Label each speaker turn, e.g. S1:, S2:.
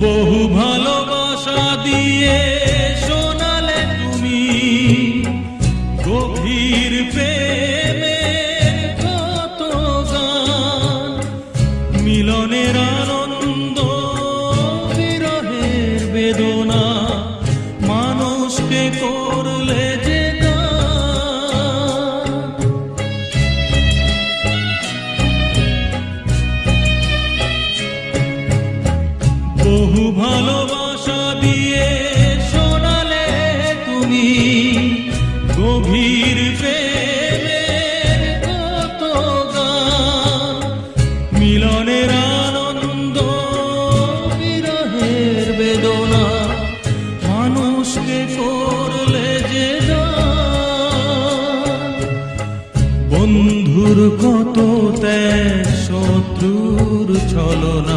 S1: বহু ভালোবাসা দিয়ে শোনালে তুমি গভীর প্রেমের কত গান, মিলনের আনন্দ বিরহের বেদনা মানুষকে করলে যে বহু ভালোবাসা দিয়ে শোনালে তুমি গভীর প্রেমের কত গান, মিলনের আনন্দ বিরহের বেদনা মানুষকে করলে যে দান। বন্ধুর কত ত্যাগ শত্রুর ছলনা